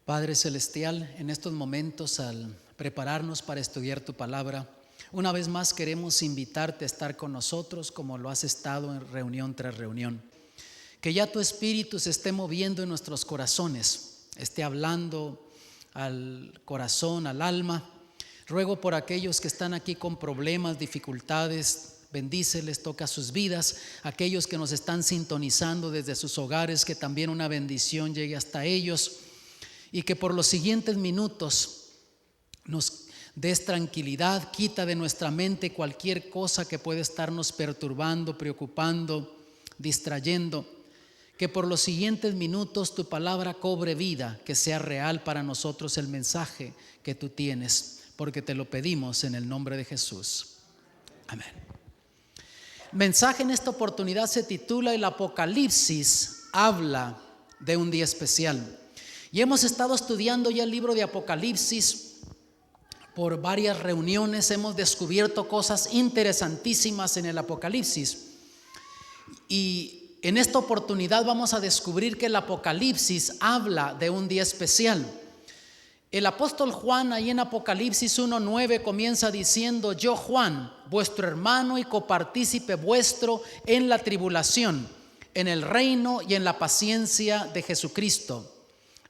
Padre Celestial, en estos momentos al prepararnos para estudiar tu palabra, una vez más queremos invitarte a estar con nosotros como lo has estado en reunión tras reunión. Que ya tu Espíritu se esté moviendo en nuestros corazones, esté hablando al corazón, al alma. Ruego por aquellos que están aquí con problemas, dificultades, bendíceles, toca sus vidas. Aquellos que nos están sintonizando desde sus hogares, que también una bendición llegue hasta ellos. Y que por los siguientes minutos nos des tranquilidad, quita de nuestra mente cualquier cosa que pueda estarnos perturbando, preocupando, distrayendo. Que por los siguientes minutos tu palabra cobre vida, que sea real para nosotros el mensaje que tú tienes, porque te lo pedimos en el nombre de Jesús. Amén. El mensaje en esta oportunidad se titula El Apocalipsis habla de un día especial. Y hemos estado estudiando ya el libro de Apocalipsis por varias reuniones. Hemos descubierto cosas interesantísimas en el Apocalipsis. Y en esta oportunidad vamos a descubrir que el Apocalipsis habla de un día especial. El apóstol Juan ahí en Apocalipsis 1:9 comienza diciendo: yo, Juan, vuestro hermano y copartícipe vuestro en la tribulación, en el reino y en la paciencia de Jesucristo.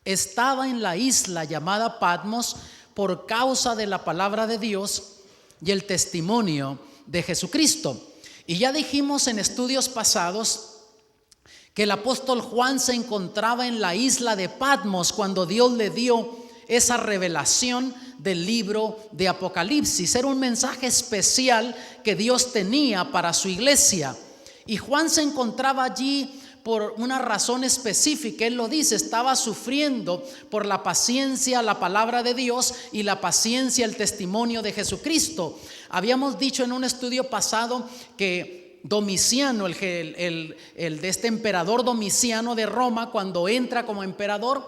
Estaba en la isla llamada Patmos por causa de la palabra de Dios y el testimonio de Jesucristo. Y ya dijimos en estudios pasados que el apóstol Juan se encontraba en la isla de Patmos cuando Dios le dio esa revelación del libro de Apocalipsis. Era un mensaje especial que Dios tenía para su iglesia. Y Juan se encontraba allí por una razón específica. Él lo dice, estaba sufriendo por la paciencia, la palabra de Dios y la paciencia, el testimonio de Jesucristo. Habíamos dicho en un estudio pasado que Domiciano, el de este emperador Domiciano de Roma, cuando entra como emperador,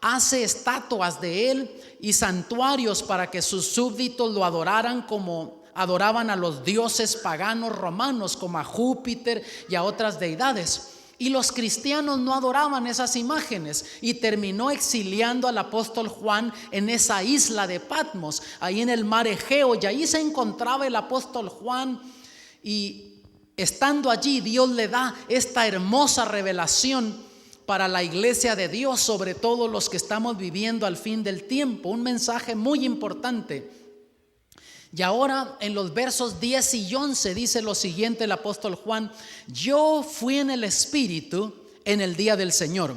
hace estatuas de él y santuarios para que sus súbditos lo adoraran como adoraban a los dioses paganos romanos, como a Júpiter y a otras deidades. Y los cristianos no adoraban esas imágenes, y terminó exiliando al apóstol Juan en esa isla de Patmos, ahí en el mar Egeo. Y ahí se encontraba el apóstol Juan, y estando allí Dios le da esta hermosa revelación para la iglesia de Dios, sobre todo los que estamos viviendo al fin del tiempo. Un mensaje muy importante. Y ahora en los versos 10 y 11 dice lo siguiente el apóstol Juan: yo fui en el Espíritu en el día del Señor,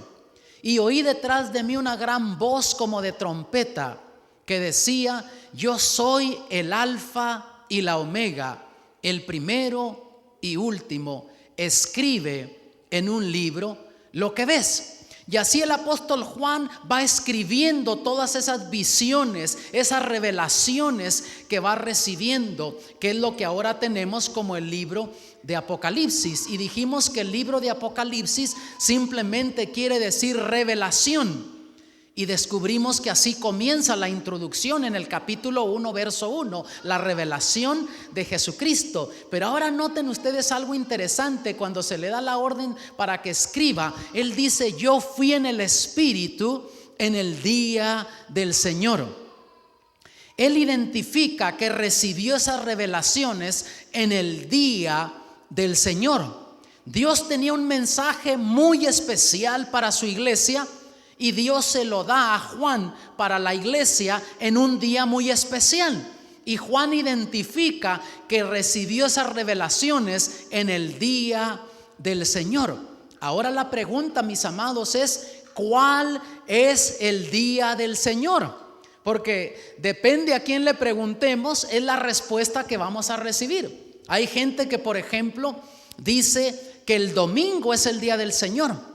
y oí detrás de mí una gran voz como de trompeta que decía: yo soy el Alfa y la Omega, el primero y último. Escribe en un libro lo que ves. Y así el apóstol Juan va escribiendo todas esas visiones, esas revelaciones que va recibiendo, que es lo que ahora tenemos como el libro de Apocalipsis. Y dijimos que el libro de Apocalipsis simplemente quiere decir revelación. Y descubrimos que así comienza la introducción en el capítulo 1, verso 1, la revelación de Jesucristo. Pero ahora noten ustedes algo interesante. Cuando se le da la orden para que escriba, él dice: yo fui en el Espíritu en el día del Señor. Él identifica que recibió esas revelaciones en el día del Señor. Dios tenía un mensaje muy especial para su iglesia, y Dios se lo da a Juan para la iglesia en un día muy especial. Y Juan identifica que recibió esas revelaciones en el día del Señor. Ahora la pregunta, mis amados, es: ¿cuál es el día del Señor? Porque depende a quién le preguntemos, es la respuesta que vamos a recibir. Hay gente que, por ejemplo, dice que el domingo es el día del Señor.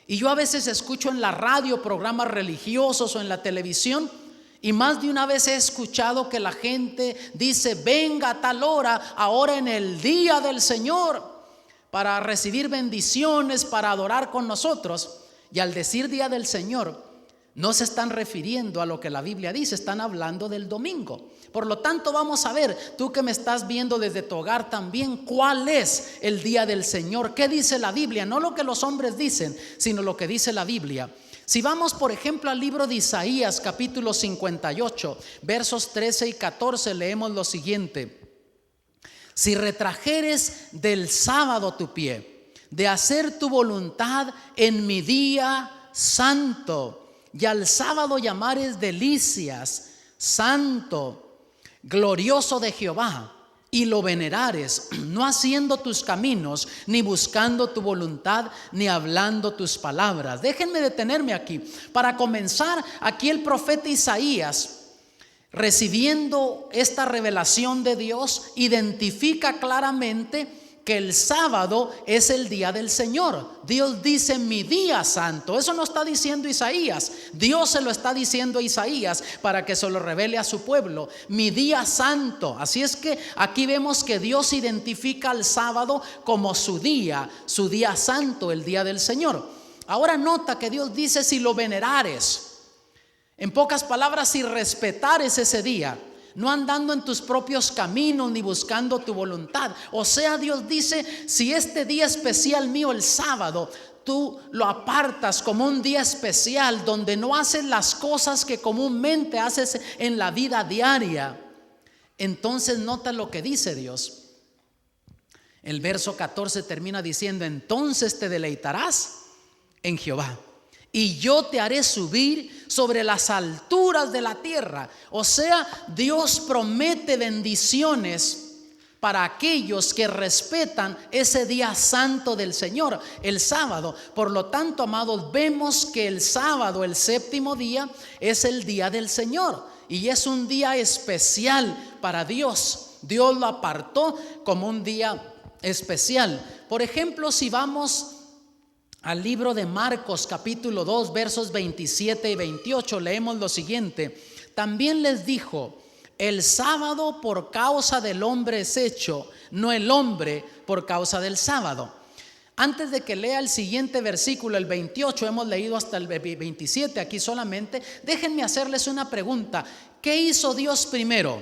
Y yo a veces escucho en la radio programas religiosos o en la televisión, y más de una vez he escuchado que la gente dice: venga a tal hora, ahora en el día del Señor, para recibir bendiciones, para adorar con nosotros. Y al decir día del Señor, no se están refiriendo a lo que la Biblia dice, están hablando del domingo. Por lo tanto, vamos a ver, tú que me estás viendo desde tu hogar también, cuál es el día del Señor. ¿Qué dice la Biblia? No lo que los hombres dicen, sino lo que dice la Biblia. Si vamos, por ejemplo, al libro de Isaías, capítulo 58, versos 13 y 14, leemos lo siguiente: si retrajeres del sábado tu pie, de hacer tu voluntad en mi día santo, y al sábado llamares delicias, santo, glorioso de Jehová, y lo venerares, no haciendo tus caminos, ni buscando tu voluntad, ni hablando tus palabras. Déjenme detenerme aquí. Para comenzar, aquí el profeta Isaías, recibiendo esta revelación de Dios, identifica claramente que el sábado es el día del Señor. Dios dice mi día santo. Eso no está diciendo Isaías, Dios se lo está diciendo a Isaías para que se lo revele a su pueblo. Mi día santo. Así es que aquí vemos que Dios identifica al sábado como su día santo, el día del Señor. Ahora nota que Dios dice si lo venerares. En pocas palabras, si respetares ese día, no andando en tus propios caminos ni buscando tu voluntad. O sea, Dios dice, si este día especial mío, el sábado, tú lo apartas como un día especial donde no haces las cosas que comúnmente haces en la vida diaria, entonces nota lo que dice Dios. El verso 14 termina diciendo: entonces te deleitarás en Jehová, y yo te haré subir sobre las alturas de la tierra. O sea, Dios promete bendiciones para aquellos que respetan ese día santo del Señor, el sábado. Por lo tanto, amados, vemos que el sábado, el séptimo día, es el día del Señor, y es un día especial para Dios. Dios lo apartó como un día especial. Por ejemplo, si vamos al libro de Marcos, capítulo 2, versos 27 y 28, leemos lo siguiente: también les dijo: el sábado por causa del hombre es hecho, no el hombre por causa del sábado. Antes de que lea el siguiente versículo, el 28, hemos leído hasta el 27 aquí solamente. Déjenme hacerles una pregunta: ¿qué hizo Dios primero,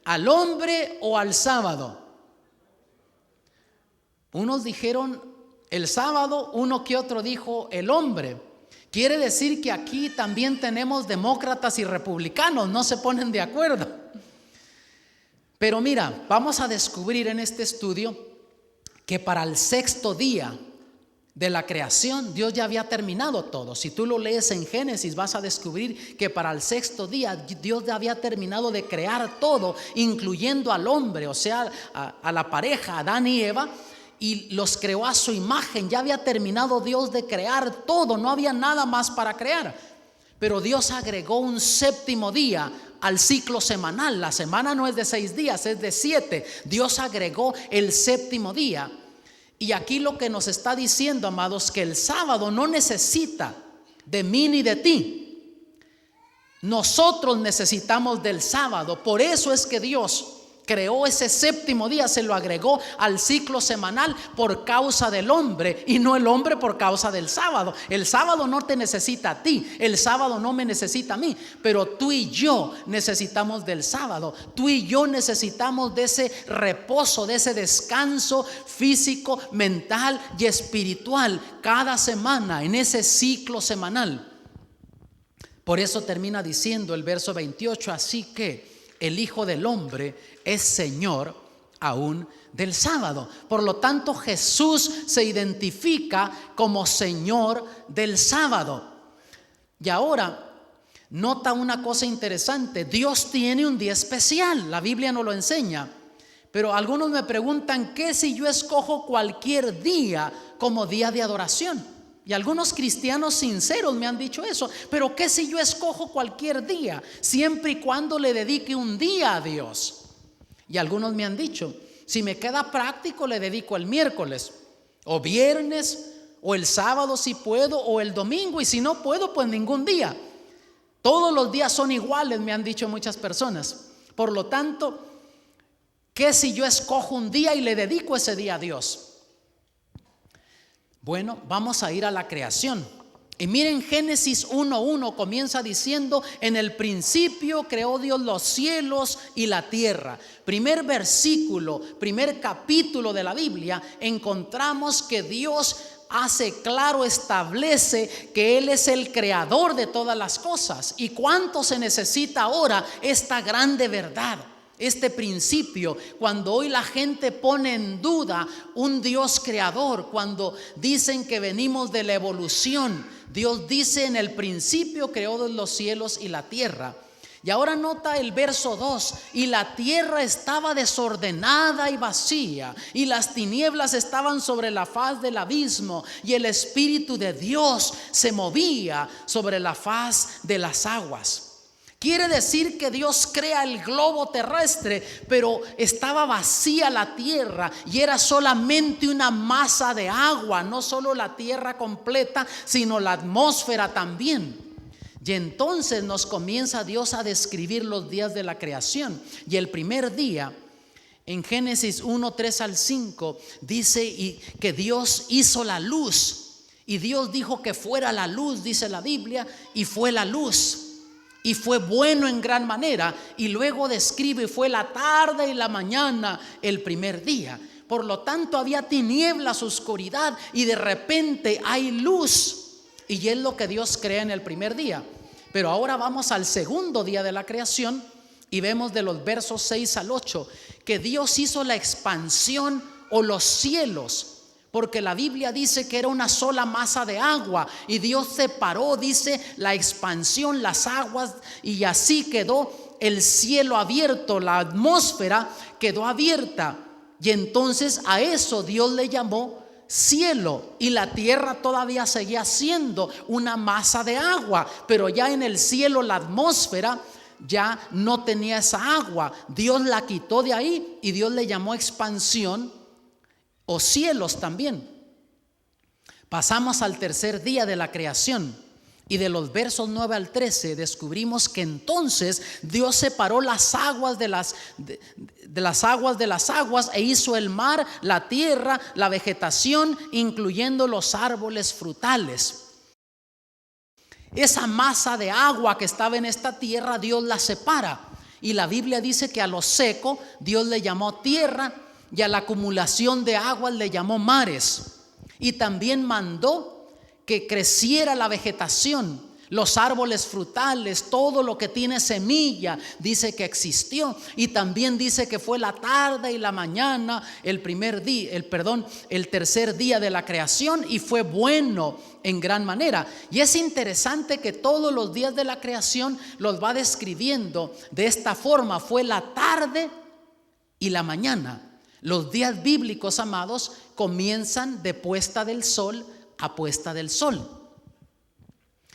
al hombre o al sábado? Unos dijeron el sábado, uno que otro dijo el hombre. Quiere decir que aquí también tenemos demócratas y republicanos, no se ponen de acuerdo. Pero mira, vamos a descubrir en este estudio que para el sexto día de la creación Dios ya había terminado todo. Si tú lo lees en Génesis, vas a descubrir que para el sexto día Dios ya había terminado de crear todo, incluyendo al hombre, o sea, a la pareja, Adán y Eva, y los creó a su imagen. Ya había terminado Dios de crear todo, no había nada más para crear. Pero Dios agregó un séptimo día al ciclo semanal. La semana no es de 6 días, es de 7. Dios agregó el séptimo día. Y aquí lo que nos está diciendo, amados, que el sábado no necesita de mí ni de ti. Nosotros necesitamos del sábado. Por eso es que Dios creó ese séptimo día, se lo agregó al ciclo semanal por causa del hombre, y no el hombre por causa del sábado. El sábado no te necesita a ti, el sábado no me necesita a mí, pero tú y yo necesitamos del sábado. Tú y yo necesitamos de ese reposo, de ese descanso físico, mental y espiritual cada semana, en ese ciclo semanal. Por eso termina diciendo el verso 28: así que el Hijo del Hombre es Señor aún del sábado. Por lo tanto, Jesús se identifica como Señor del sábado. Y ahora, nota una cosa interesante: Dios tiene un día especial, la Biblia nos lo enseña. Pero algunos me preguntan: ¿qué si yo escojo cualquier día como día de adoración? Y algunos cristianos sinceros me han dicho eso: pero ¿qué si yo escojo cualquier día, siempre y cuando le dedique un día a Dios? Y algunos me han dicho: si me queda práctico, le dedico el miércoles, o viernes, o el sábado si puedo, o el domingo, y si no puedo, pues ningún día. Todos los días son iguales, me han dicho muchas personas. Por lo tanto, ¿qué si yo escojo un día y le dedico ese día a Dios? Bueno, vamos a ir a la creación. Y miren, Génesis 1:1 comienza diciendo: en el principio creó Dios los cielos y la tierra. Primer versículo, primer capítulo de la Biblia, encontramos que Dios hace claro, establece que Él es el creador de todas las cosas. ¿Y cuánto se necesita ahora esta grande verdad? Este principio, cuando hoy la gente pone en duda un Dios creador, cuando dicen que venimos de la evolución, Dios dice: en el principio creó los cielos y la tierra. Y ahora nota el verso 2: y la tierra estaba desordenada y vacía, y las tinieblas estaban sobre la faz del abismo, y el Espíritu de Dios se movía sobre la faz de las aguas. Quiere decir que Dios crea el globo terrestre, pero estaba vacía la tierra y era solamente una masa de agua, no solo la tierra completa, sino la atmósfera también. Y entonces nos comienza Dios a describir los días de la creación. Y el primer día, en Génesis 1, 3 al 5, dice que Dios hizo la luz. Y Dios dijo que fuera la luz, dice la Biblia, y fue la luz. Y fue bueno en gran manera. Y luego describe: fue la tarde y la mañana el primer día. Por lo tanto había tinieblas, oscuridad, y de repente hay luz. Y es lo que Dios crea en el primer día. Pero ahora vamos al segundo día de la creación y vemos de los versos 6 al 8 que Dios hizo la expansión o los cielos. Porque la Biblia dice que era una sola masa de agua y Dios separó, dice, la expansión, las aguas, y así quedó el cielo abierto, la atmósfera quedó abierta. Y entonces a eso Dios le llamó cielo, y la tierra todavía seguía siendo una masa de agua, pero ya en el cielo la atmósfera ya no tenía esa agua. Dios la quitó de ahí y Dios le llamó expansión o cielos también. Pasamos al tercer día de la creación y de los versos 9 al 13 descubrimos que entonces Dios separó las aguas de las aguas e hizo el mar, la tierra, la vegetación, incluyendo los árboles frutales. Esa masa de agua que estaba en esta tierra, Dios la separa, y la Biblia dice que a lo seco Dios le llamó tierra, y a la acumulación de aguas le llamó mares. Y también mandó que creciera la vegetación, los árboles frutales, todo lo que tiene semilla, dice que existió. Y también dice que fue la tarde y la mañana el tercer día de la creación, y fue bueno en gran manera. Y es interesante que todos los días de la creación los va describiendo de esta forma: fue la tarde y la mañana. Los días bíblicos, amados, comienzan de puesta del sol a puesta del sol.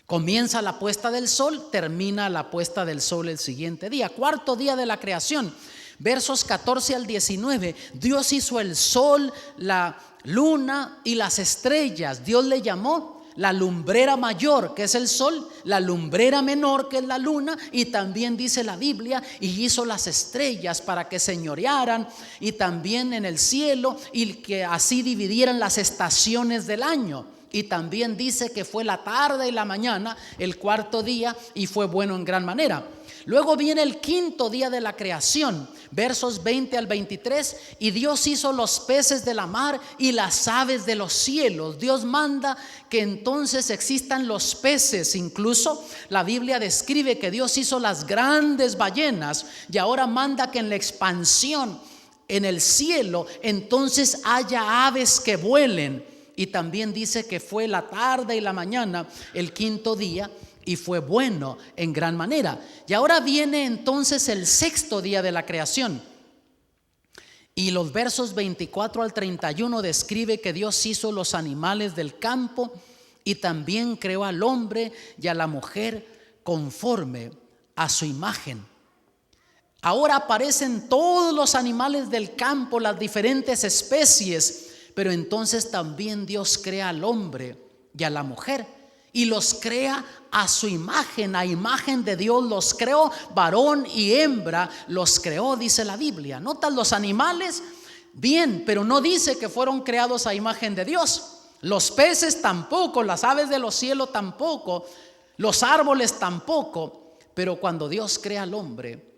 Comienza la puesta del sol, termina la puesta del sol el siguiente día. Cuarto día de la creación, versos 14 al 19. Dios hizo el sol, la luna y las estrellas. Dios le llamó la lumbrera mayor, que es el sol, la lumbrera menor, que es la luna, y también dice la Biblia, y hizo las estrellas para que señorearan, y también en el cielo, y que así dividieran las estaciones del año. Y también dice que fue la tarde y la mañana el cuarto día, y fue bueno en gran manera. Luego viene el quinto día de la creación, versos 20 al 23, y Dios hizo los peces de la mar y las aves de los cielos. Dios manda que entonces existan los peces. Incluso la Biblia describe que Dios hizo las grandes ballenas, y ahora manda que en la expansión en el cielo entonces haya aves que vuelen. Y también dice que fue la tarde y la mañana el quinto día, y fue bueno en gran manera. Y ahora viene entonces el sexto día de la creación, y los versos 24 al 31 describe que Dios hizo los animales del campo, y también creó al hombre y a la mujer conforme a su imagen. Ahora aparecen todos los animales del campo, las diferentes especies, pero entonces también Dios crea al hombre y a la mujer, y los crea a su imagen. A imagen de Dios los creó, varón y hembra los creó, dice la Biblia. ¿Notan los animales? Bien, pero no dice que fueron creados a imagen de Dios. Los peces tampoco, las aves de los cielos tampoco, los árboles tampoco. Pero cuando Dios crea al hombre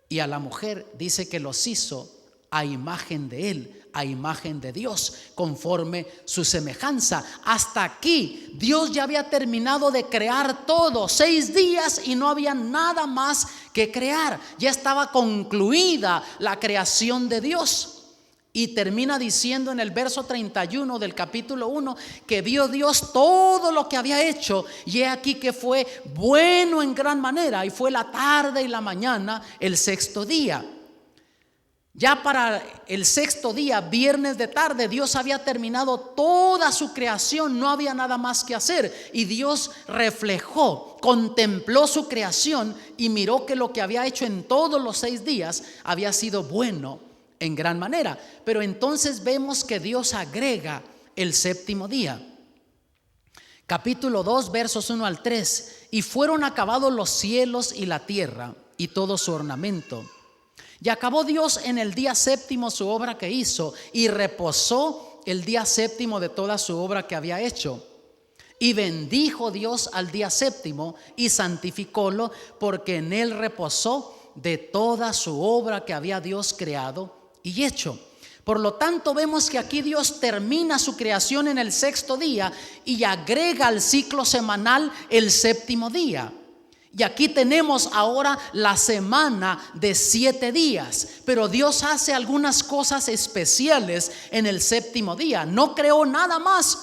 y a la mujer, dice que los hizo a imagen de Él, a imagen de Dios, conforme su semejanza. Hasta aquí Dios ya había terminado de crear todo, 6 días, y no había nada más que crear. Ya estaba concluida la creación de Dios. Y termina diciendo en el verso 31 del capítulo 1 que vio Dios todo lo que había hecho, y he aquí que fue bueno en gran manera, y fue la tarde y la mañana el sexto día. Ya para el sexto día, viernes de tarde, Dios había terminado toda su creación, no había nada más que hacer. Y Dios reflejó, contempló su creación y miró que lo que había hecho en todos los 6 días había sido bueno en gran manera. Pero entonces vemos que Dios agrega el séptimo día. Capítulo 2, versos 1 al 3. Y fueron acabados los cielos y la tierra y todo su ornamento. Y acabó Dios en el día séptimo su obra que hizo, y reposó el día séptimo de toda su obra que había hecho. Y bendijo Dios al día séptimo y santificólo, porque en él reposó de toda su obra que había Dios creado y hecho. Por lo tanto, vemos que aquí Dios termina su creación en el sexto día y agrega al ciclo semanal el séptimo día. Y aquí tenemos ahora la semana de 7 días. Pero Dios hace algunas cosas especiales en el séptimo día. No creó nada más,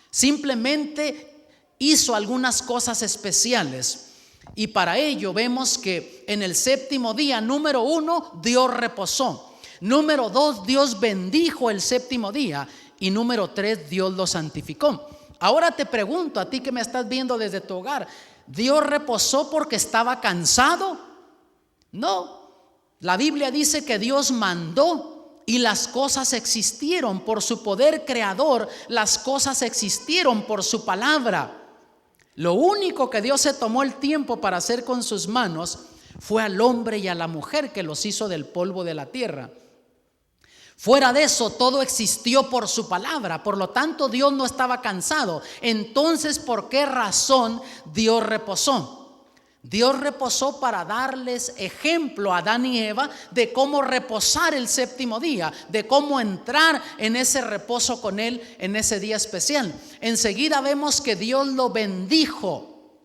simplemente hizo algunas cosas especiales. Y para ello vemos que en el séptimo día, número 1, Dios reposó. Número 2, Dios bendijo el séptimo día. Y número 3, Dios lo santificó. Ahora te pregunto a ti que me estás viendo desde tu hogar, ¿Dios reposó porque estaba cansado? No. La Biblia dice que Dios mandó y las cosas existieron por su poder creador. Las cosas existieron por su palabra. Lo único que Dios se tomó el tiempo para hacer con sus manos fue al hombre y a la mujer, que los hizo del polvo de la tierra. Fuera de eso, todo existió por su palabra. Por lo tanto, Dios no estaba cansado. Entonces, ¿por qué razón Dios reposó? Dios reposó para darles ejemplo a Adán y Eva de cómo reposar el séptimo día, de cómo entrar en ese reposo con Él en ese día especial. Enseguida vemos que Dios lo bendijo.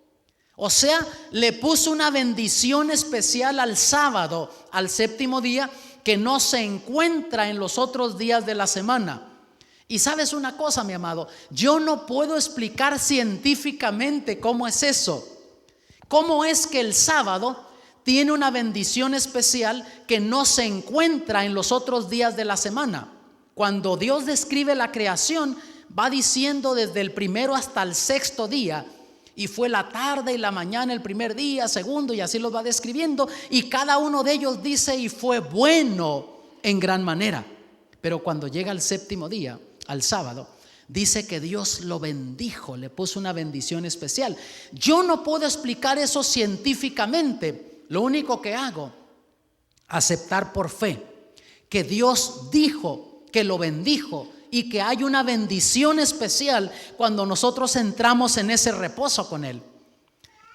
O sea, le puso una bendición especial al sábado, al séptimo día, que no se encuentra en los otros días de la semana. Y sabes una cosa, mi amado, yo no puedo explicar científicamente cómo es eso. ¿Cómo es que el sábado tiene una bendición especial que no se encuentra en los otros días de la semana? Cuando Dios describe la creación, va diciendo desde el primero hasta el sexto día. Y fue la tarde y la mañana el primer día, segundo, y así los va describiendo. Y cada uno de ellos dice, y fue bueno en gran manera. Pero cuando llega el séptimo día, al sábado, dice que Dios lo bendijo, le puso una bendición especial. Yo no puedo explicar eso científicamente. Lo único que hago, aceptar por fe que Dios dijo que lo bendijo, y que hay una bendición especial cuando nosotros entramos en ese reposo con Él.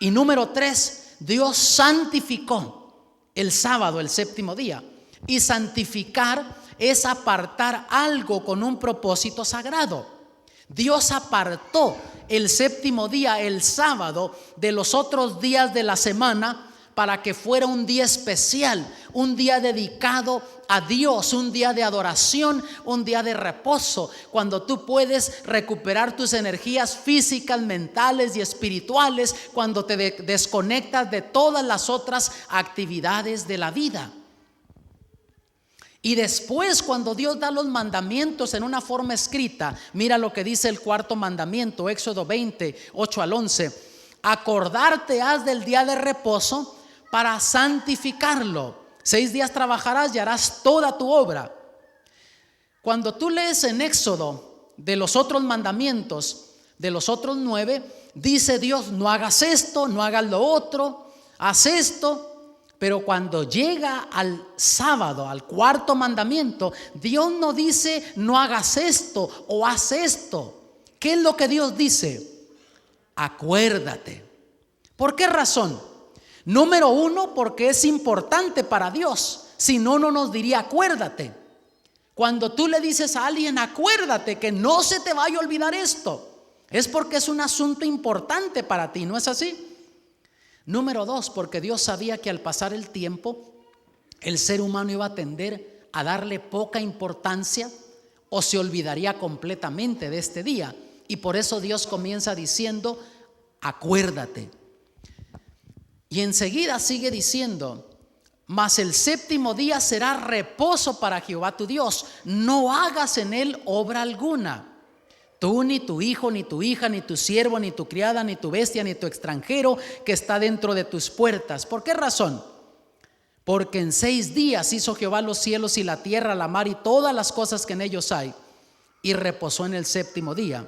Y número 3, Dios santificó el sábado, el séptimo día. Y santificar es apartar algo con un propósito sagrado. Dios apartó el séptimo día, el sábado, de los otros días de la semana, para que fuera un día especial, un día dedicado a Dios, un día de adoración, un día de reposo, cuando tú puedes recuperar tus energías físicas, mentales y espirituales, cuando te desconectas de todas las otras actividades de la vida. Y después, cuando Dios da los mandamientos en una forma escrita, mira lo que dice el cuarto mandamiento, Éxodo 20, 8 al 11. Acordarte has del día de reposo para santificarlo. 6 días trabajarás y harás toda tu obra. Cuando tú lees en Éxodo de los otros mandamientos, de los otros 9, dice Dios, no hagas esto, no hagas lo otro, haz esto. Pero cuando llega al sábado, al cuarto mandamiento, Dios no dice no hagas esto o haz esto. ¿Qué es lo que Dios dice? Acuérdate. ¿Por qué razón? Número 1, porque es importante para Dios. Si no, no nos diría acuérdate. Cuando tú le dices a alguien, acuérdate que no se te vaya a olvidar esto, es porque es un asunto importante para ti, ¿no es así? Número 2, porque Dios sabía que al pasar el tiempo, el ser humano iba a tender a darle poca importancia o se olvidaría completamente de este día. Y por eso Dios comienza diciendo, acuérdate. Y enseguida sigue diciendo, mas el séptimo día será reposo para Jehová tu Dios. No hagas en él obra alguna. Tú, ni tu hijo, ni tu hija, ni tu siervo, ni tu criada, ni tu bestia, ni tu extranjero que está dentro de tus puertas. ¿Por qué razón? Porque en 6 días hizo Jehová los cielos y la tierra, la mar y todas las cosas que en ellos hay, y reposó en el séptimo día.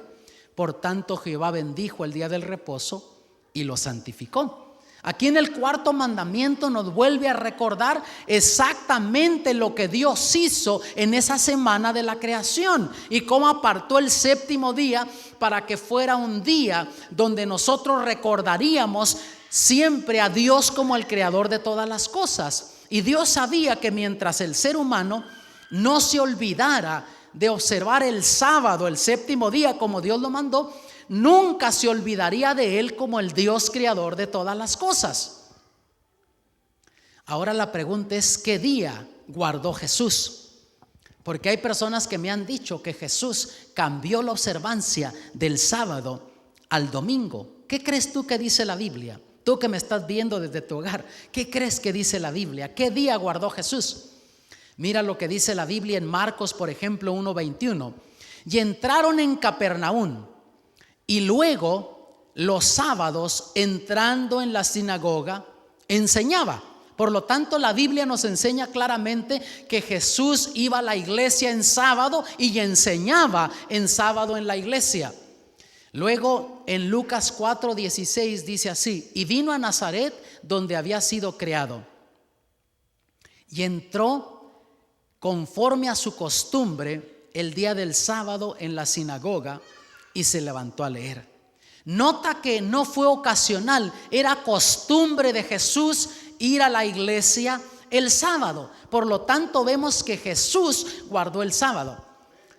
Por tanto Jehová bendijo el día del reposo y lo santificó. Aquí en el 4º mandamiento nos vuelve a recordar exactamente lo que Dios hizo en esa semana de la creación y cómo apartó el séptimo día para que fuera un día donde nosotros recordaríamos siempre a Dios como el creador de todas las cosas. Y Dios sabía que mientras el ser humano no se olvidara de observar el sábado, el séptimo día como Dios lo mandó, nunca se olvidaría de él como el Dios creador de todas las cosas. Ahora la pregunta es, ¿qué día guardó Jesús? Porque hay personas que me han dicho que Jesús cambió la observancia del sábado al domingo. ¿Qué crees tú que dice la Biblia? Tú que me estás viendo desde tu hogar, ¿qué crees que dice la Biblia? ¿Qué día guardó Jesús? Mira lo que dice la Biblia en Marcos, por ejemplo, 1:21. Y entraron en Capernaum, y luego los sábados, entrando en la sinagoga, enseñaba. Por lo tanto, la Biblia nos enseña claramente que Jesús iba a la iglesia en sábado y enseñaba en sábado en la iglesia. Luego en Lucas 4:16 dice así: y vino a Nazaret, donde había sido criado, y entró conforme a su costumbre el día del sábado en la sinagoga y se levantó a leer. Nota que no fue ocasional, era costumbre de Jesús ir a la iglesia el sábado. Por lo tanto, vemos que Jesús guardó el sábado.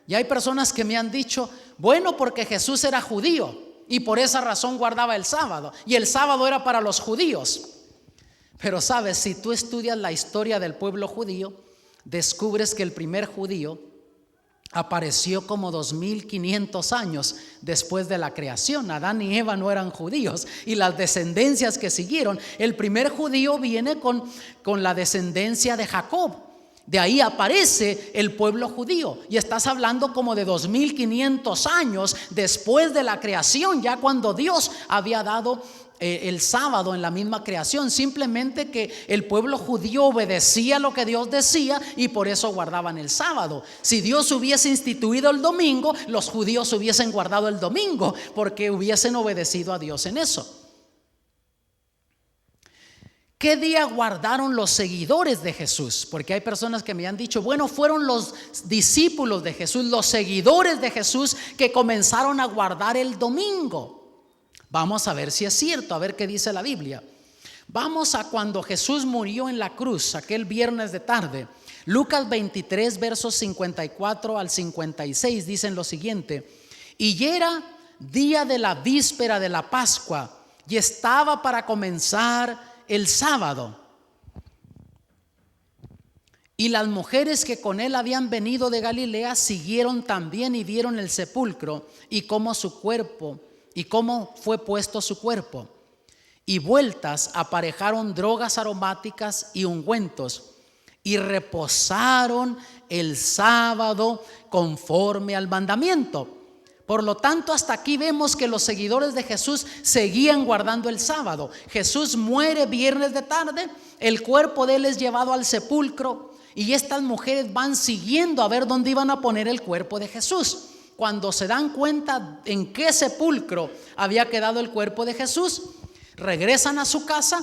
Y hay personas que me han dicho, bueno, porque Jesús era judío y por esa razón guardaba el sábado, y el sábado era para los judíos. Pero sabes, si tú estudias la historia del pueblo judío, descubres que el primer judío apareció como 2500 años después de la creación. Adán y Eva no eran judíos, y las descendencias que siguieron, el primer judío viene con la descendencia de Jacob. De ahí aparece el pueblo judío, y estás hablando como de 2500 años después de la creación, ya cuando Dios había dado el sábado en la misma creación. Simplemente que el pueblo judío obedecía lo que Dios decía y por eso guardaban el sábado. Si Dios hubiese instituido el domingo, los judíos hubiesen guardado el domingo porque hubiesen obedecido a Dios en eso. ¿Qué día guardaron los seguidores de Jesús? Porque hay personas que me han dicho, bueno, fueron los discípulos de Jesús, los seguidores de Jesús que comenzaron a guardar el domingo. Vamos a ver si es cierto, a ver qué dice la Biblia. Vamos a cuando Jesús murió en la cruz, aquel viernes de tarde. Lucas 23, versos 54 al 56 dicen lo siguiente: y era día de la víspera de la Pascua, y estaba para comenzar el sábado. Y las mujeres que con él habían venido de Galilea siguieron también y vieron el sepulcro y cómo fue puesto su cuerpo. Y vueltas aparejaron drogas aromáticas y ungüentos, y reposaron el sábado conforme al mandamiento. Por lo tanto, hasta aquí vemos que los seguidores de Jesús seguían guardando el sábado. Jesús muere viernes de tarde, el cuerpo de él es llevado al sepulcro, y estas mujeres van siguiendo a ver dónde iban a poner el cuerpo de Jesús. Cuando se dan cuenta en qué sepulcro había quedado el cuerpo de Jesús, regresan a su casa.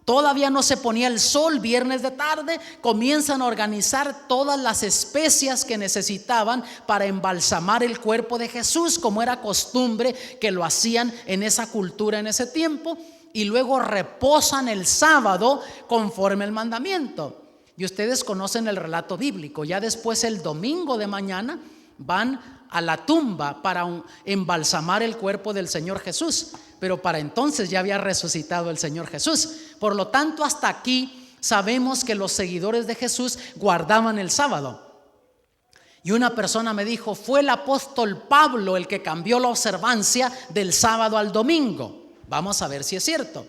Todavía no se ponía el sol, viernes de tarde, comienzan a organizar todas las especias que necesitaban para embalsamar el cuerpo de Jesús, como era costumbre que lo hacían en esa cultura en ese tiempo, y luego reposan el sábado conforme al mandamiento. Y ustedes conocen el relato bíblico. Ya después, el domingo de mañana, van a la tumba para embalsamar el cuerpo del Señor Jesús. Pero para entonces ya había resucitado el Señor Jesús. Por lo tanto, hasta aquí sabemos que los seguidores de Jesús guardaban el sábado. Y una persona me dijo: fue el apóstol Pablo el que cambió la observancia del sábado al domingo. Vamos a ver si es cierto.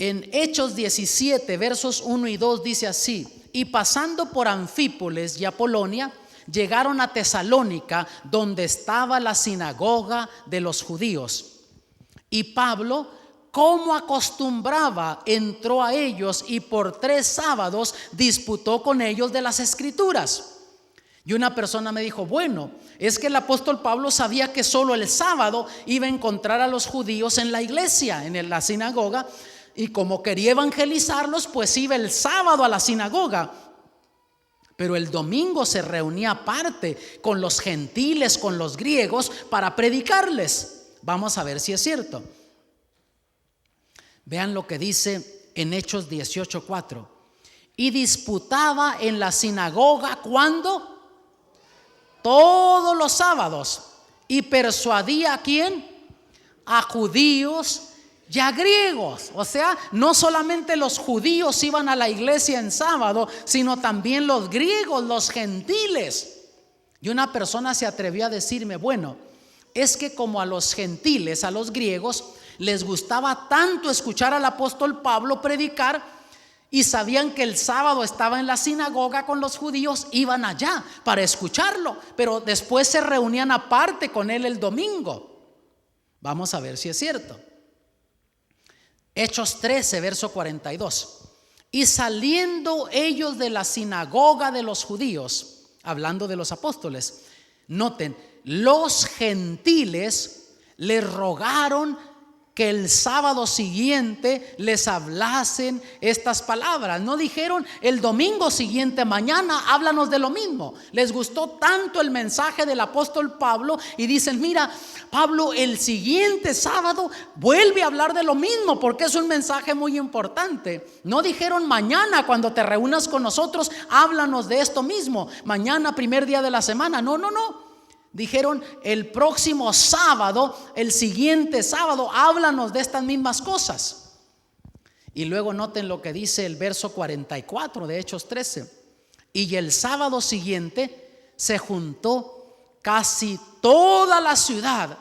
En Hechos 17, versos 1 y 2 dice así: y pasando por Anfípolis y Apolonia, llegaron a Tesalónica, donde estaba la sinagoga de los judíos. Y Pablo, como acostumbraba, entró a ellos y por 3 sábados disputó con ellos de las escrituras. Y una persona me dijo: bueno, es que el apóstol Pablo sabía que solo el sábado iba a encontrar a los judíos en la iglesia, en la sinagoga, y como quería evangelizarlos, pues iba el sábado a la sinagoga. Pero el domingo se reunía aparte con los gentiles, con los griegos, para predicarles. Vamos a ver si es cierto. Vean lo que dice en Hechos 18:4. Y disputaba en la sinagoga, ¿cuándo? Todos los sábados. Y persuadía ¿a quién? A judíos y a griegos. O sea, no solamente los judíos iban a la iglesia en sábado, sino también los griegos, los gentiles. Y una persona se atrevió a decirme: bueno, es que como a los gentiles, a los griegos, les gustaba tanto escuchar al apóstol Pablo predicar, y sabían que el sábado estaba en la sinagoga con los judíos, iban allá para escucharlo, pero después se reunían aparte con él el domingo. Vamos a ver si es cierto. Hechos 13, verso 42. Y saliendo ellos de la sinagoga de los judíos, hablando de los apóstoles, noten, los gentiles les rogaron que el sábado siguiente les hablasen estas palabras. No dijeron: el domingo siguiente, mañana, háblanos de lo mismo. Les gustó tanto el mensaje del apóstol Pablo y dicen: mira, Pablo, el siguiente sábado vuelve a hablar de lo mismo, porque es un mensaje muy importante. No dijeron: mañana cuando te reúnas con nosotros, háblanos de esto mismo, mañana, primer día de la semana. No. Dijeron: el próximo sábado, el siguiente sábado, háblanos de estas mismas cosas. Y luego noten lo que dice el verso 44 de Hechos 13. Y el sábado siguiente se juntó casi toda la ciudad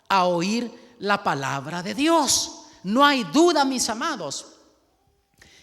a oír la palabra de Dios. No hay duda, mis amados,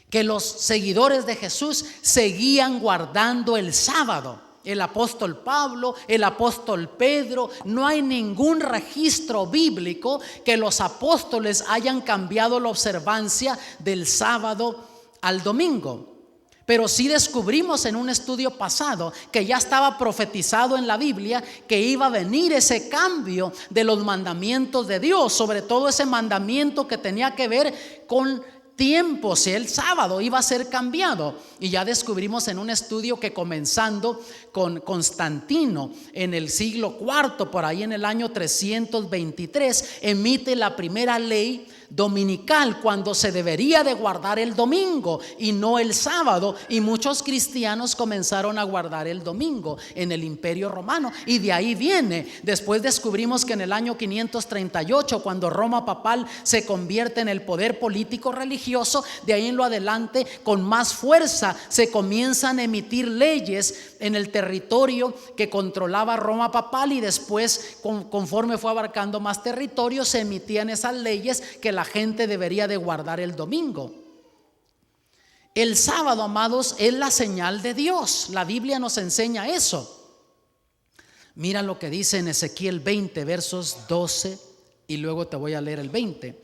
que los seguidores de Jesús seguían guardando el sábado. El apóstol Pablo, el apóstol Pedro, no hay ningún registro bíblico que los apóstoles hayan cambiado la observancia del sábado al domingo. Pero sí descubrimos en un estudio pasado que ya estaba profetizado en la Biblia que iba a venir ese cambio de los mandamientos de Dios, sobre todo ese mandamiento que tenía que ver con tiempos. El sábado iba a ser cambiado. Y ya descubrimos en un estudio que, comenzando con Constantino en el siglo IV, por ahí en el año 323, emite la primera ley dominical, cuando se debería de guardar el domingo y no el sábado, y muchos cristianos comenzaron a guardar el domingo en el Imperio Romano, y de ahí viene. Después descubrimos que en el año 538, cuando Roma papal se convierte en el poder político religioso, de ahí en lo adelante con más fuerza se comienzan a emitir leyes en el territorio que controlaba Roma papal, y después conforme fue abarcando más territorio se emitían esas leyes que la gente debería de guardar el domingo. El sábado, amados, es la señal de Dios. La Biblia nos enseña eso. Mira lo que dice en Ezequiel 20, versos 12, y luego te voy a leer el 20.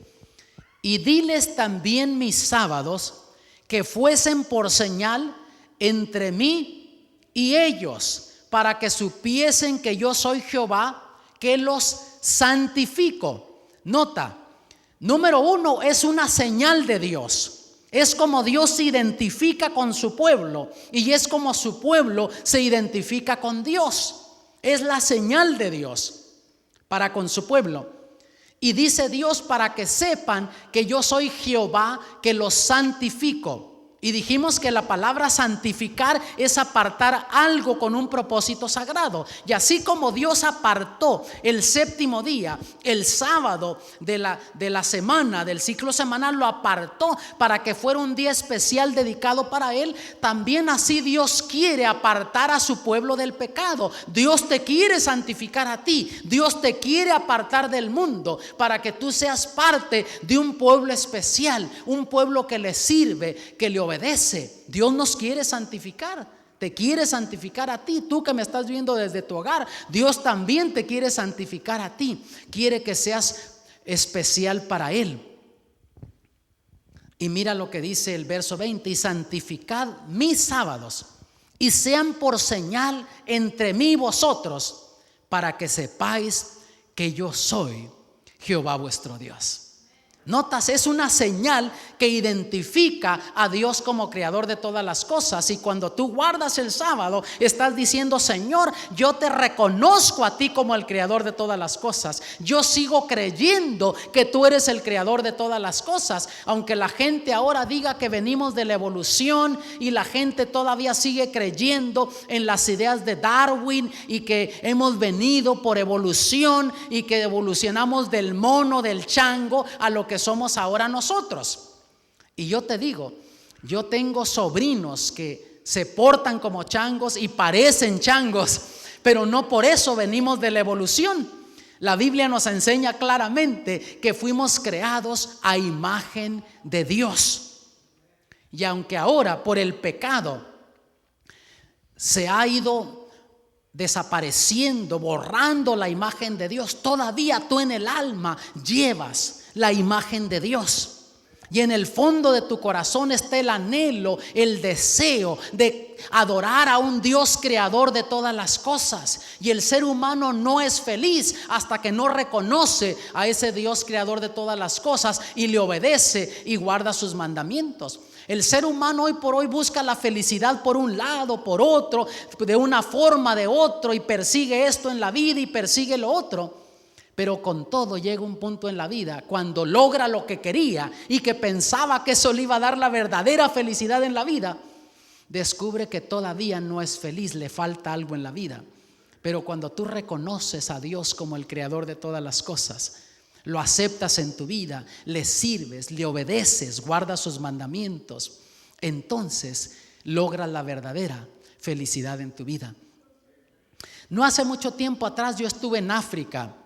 Y diles también mis sábados que fuesen por señal entre mí y ellos, para que supiesen que yo soy Jehová, que los santifico. Nota, número 1, es una señal de Dios. Es como Dios se identifica con su pueblo, y es como su pueblo se identifica con Dios. Es la señal de Dios para con su pueblo. Y dice Dios: para que sepan que yo soy Jehová, que los santifico. Y dijimos que la palabra santificar es apartar algo con un propósito sagrado. Y así como Dios apartó el séptimo día, el sábado de la semana, del ciclo semanal, lo apartó para que fuera un día especial dedicado para Él. También así Dios quiere apartar a su pueblo del pecado. Dios te quiere santificar a ti. Dios te quiere apartar del mundo para que tú seas parte de un pueblo especial, un pueblo que le sirve, que le obedece. Dios nos quiere santificar, te quiere santificar a ti. Tú que me estás viendo desde tu hogar, Dios también te quiere santificar a ti. Quiere que seas especial para Él. Y mira lo que dice el verso 20: y santificad mis sábados, y sean por señal entre mí y vosotros, para que sepáis que yo soy Jehová vuestro Dios. Notas, es una señal que identifica a Dios como creador de todas las cosas. Y cuando tú guardas el sábado, estás diciendo: Señor, yo te reconozco a ti como el creador de todas las cosas. Yo sigo creyendo que tú eres el creador de todas las cosas. Aunque la gente ahora diga que venimos de la evolución, y la gente todavía sigue creyendo en las ideas de Darwin, y que hemos venido por evolución, y que evolucionamos del mono, del chango, a lo que somos ahora nosotros. Y yo te digo, yo tengo sobrinos que se portan como changos y parecen changos, pero no por eso venimos de la evolución. La Biblia nos enseña claramente que fuimos creados a imagen de Dios. Y aunque ahora por el pecado se ha ido desapareciendo, borrando la imagen de Dios, todavía tú en el alma llevas la imagen de Dios. Y en el fondo de tu corazón está el anhelo, el deseo de adorar a un Dios creador de todas las cosas. Y el ser humano no es feliz hasta que no reconoce a ese Dios creador de todas las cosas y le obedece y guarda sus mandamientos. El ser humano hoy por hoy busca la felicidad por un lado, por otro, de una forma, de otro, y persigue esto en la vida y persigue lo otro. Pero con todo llega un punto en la vida cuando logra lo que quería y que pensaba que eso le iba a dar la verdadera felicidad en la vida, descubre que todavía no es feliz, le falta algo en la vida. Pero cuando tú reconoces a Dios como el creador de todas las cosas, lo aceptas en tu vida, le sirves, le obedeces, guardas sus mandamientos, entonces logras la verdadera felicidad en tu vida. No hace mucho tiempo atrás yo estuve en África.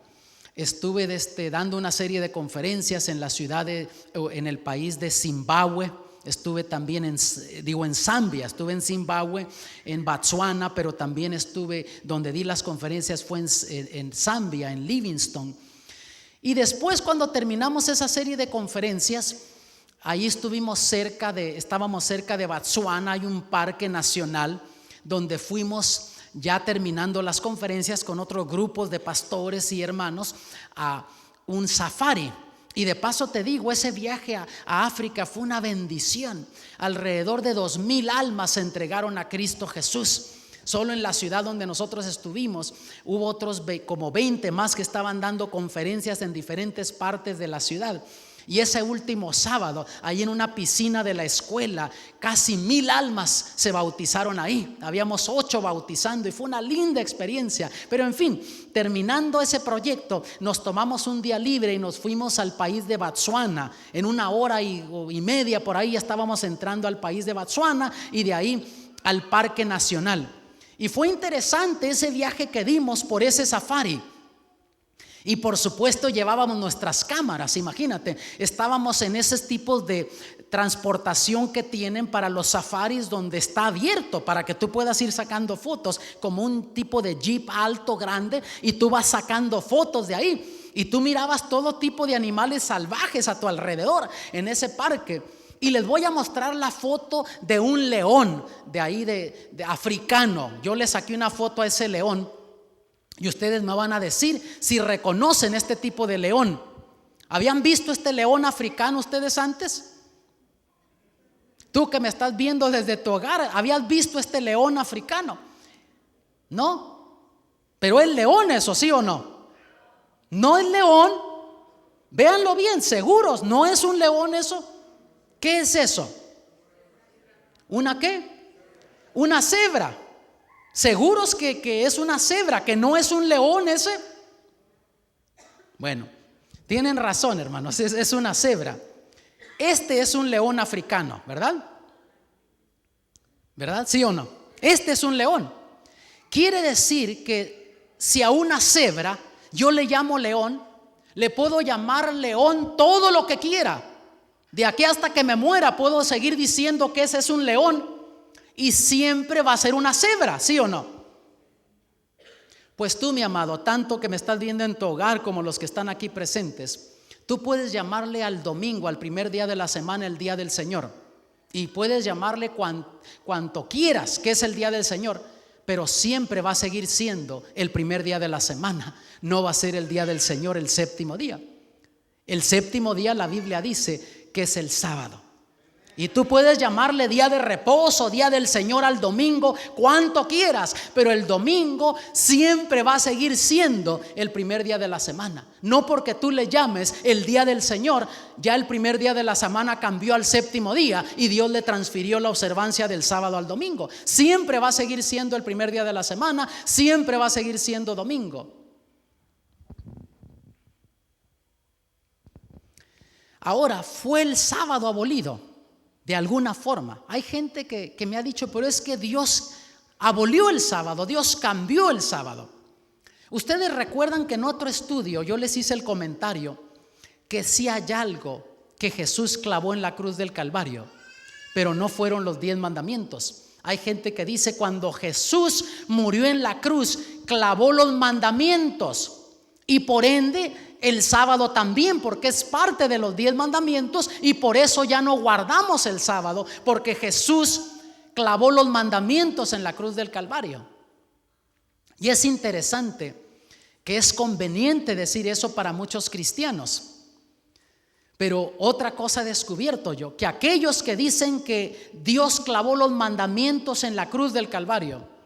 Estuve dando una serie de conferencias en la ciudad en el país de Zimbabue. Estuve también en Zambia, estuve en Zimbabue, en Botswana, pero también estuve donde di las conferencias fue en Zambia, en Livingstone. Y después, cuando terminamos esa serie de conferencias, ahí estábamos cerca de Botswana. Hay un parque nacional donde fuimos, ya terminando las conferencias, con otros grupos de pastores y hermanos, a un safari. Y de paso te digo, ese viaje a África fue una bendición. Alrededor de 2,000 almas se entregaron a Cristo Jesús. Solo en la ciudad donde nosotros estuvimos hubo otros como 20 más que estaban dando conferencias en diferentes partes de la ciudad. Y ese último sábado, ahí en una piscina de la escuela, casi 1,000 almas se bautizaron ahí. Habíamos 8 bautizando y fue una linda experiencia. Pero en fin, terminando ese proyecto, nos tomamos un día libre y nos fuimos al país de Botswana. En 1 hora y media por ahí estábamos entrando al país de Botswana y de ahí al Parque Nacional. Y fue interesante ese viaje que dimos por ese safari. Y por supuesto llevábamos nuestras cámaras. Imagínate, estábamos en esos tipos de transportación que tienen para los safaris, donde está abierto para que tú puedas ir sacando fotos, como un tipo de jeep alto, grande, y tú vas sacando fotos de ahí. Y tú mirabas todo tipo de animales salvajes a tu alrededor en ese parque. Y les voy a mostrar la foto de un león de ahí de africano. Yo le saqué una foto a ese león y ustedes me van a decir si reconocen este tipo de león. ¿Habían visto este león africano ustedes antes? Tú que me estás viendo desde tu hogar, ¿habías visto este león africano? No, pero es león, eso, ¿sí o no? No es león. Véanlo bien, seguros, no es un león eso. ¿Qué es eso? ¿Una qué? Una cebra. ¿Seguros que es una cebra, que no es un león ese? Bueno, tienen razón, hermanos, es una cebra. Este es un león africano, ¿verdad? ¿Verdad? ¿Sí o no? Este es un león. Quiere decir que si a una cebra yo le llamo león, le puedo llamar león todo lo que quiera. De aquí hasta que me muera puedo seguir diciendo que ese es un león y siempre va a ser una cebra, ¿sí o no? Pues tú, mi amado, tanto que me estás viendo en tu hogar como los que están aquí presentes, tú puedes llamarle al domingo, al primer día de la semana, el día del Señor. Y puedes llamarle cuanto quieras, que es el día del Señor, pero siempre va a seguir siendo el primer día de la semana. No va a ser el día del Señor el séptimo día. El séptimo día la Biblia dice que es el sábado. Y tú puedes llamarle día de reposo, día del Señor al domingo, cuanto quieras, pero el domingo siempre va a seguir siendo el primer día de la semana. No porque tú le llames el día del Señor, ya el primer día de la semana cambió al séptimo día y Dios le transfirió la observancia del sábado al domingo. Siempre va a seguir siendo el primer día de la semana, siempre va a seguir siendo domingo. Ahora, fue el sábado abolido. De alguna forma, hay gente que me ha dicho, pero es que Dios abolió el sábado, Dios cambió el sábado. Ustedes recuerdan que en otro estudio yo les hice el comentario que sí hay algo que Jesús clavó en la cruz del Calvario, pero no fueron los 10 mandamientos. Hay gente que dice cuando Jesús murió en la cruz, clavó los mandamientos y por ende el sábado también, porque es parte de los 10 mandamientos y por eso ya no guardamos el sábado, porque Jesús clavó los mandamientos en la cruz del Calvario. Y es interesante que es conveniente decir eso para muchos cristianos. Pero otra cosa he descubierto yo, que aquellos que dicen que Dios clavó los mandamientos en la cruz del Calvario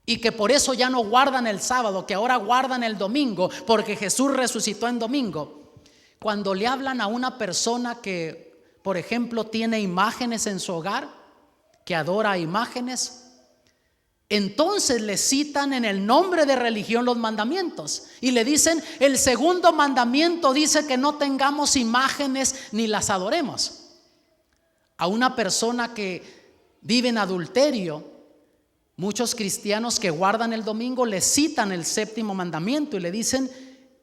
y que por eso ya no guardan el sábado, que ahora guardan el domingo porque Jesús resucitó en domingo, cuando le hablan a una persona que, por ejemplo, tiene imágenes en su hogar, que adora imágenes, entonces le citan en el nombre de religión los mandamientos y le dicen: el segundo mandamiento dice que no tengamos imágenes ni las adoremos. A una persona que vive en adulterio, muchos cristianos que guardan el domingo le citan el séptimo mandamiento y le dicen: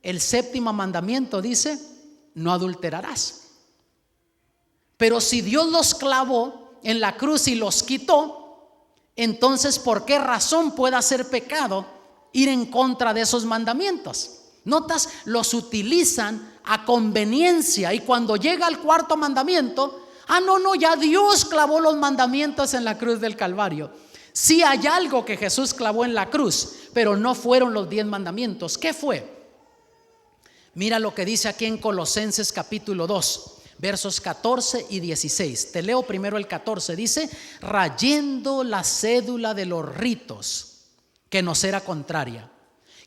el séptimo mandamiento dice no adulterarás. Pero si Dios los clavó en la cruz y los quitó, entonces ¿por qué razón puede ser pecado ir en contra de esos mandamientos? Notas, los utilizan a conveniencia y cuando llega el cuarto mandamiento, no, ya Dios clavó los mandamientos en la cruz del Calvario. Sí hay algo que Jesús clavó en la cruz, pero no fueron los 10 mandamientos. ¿Qué fue? Mira lo que dice aquí en Colosenses capítulo 2, versos 14 y 16. Te leo primero el 14. Dice: rayendo la cédula de los ritos que nos era contraria,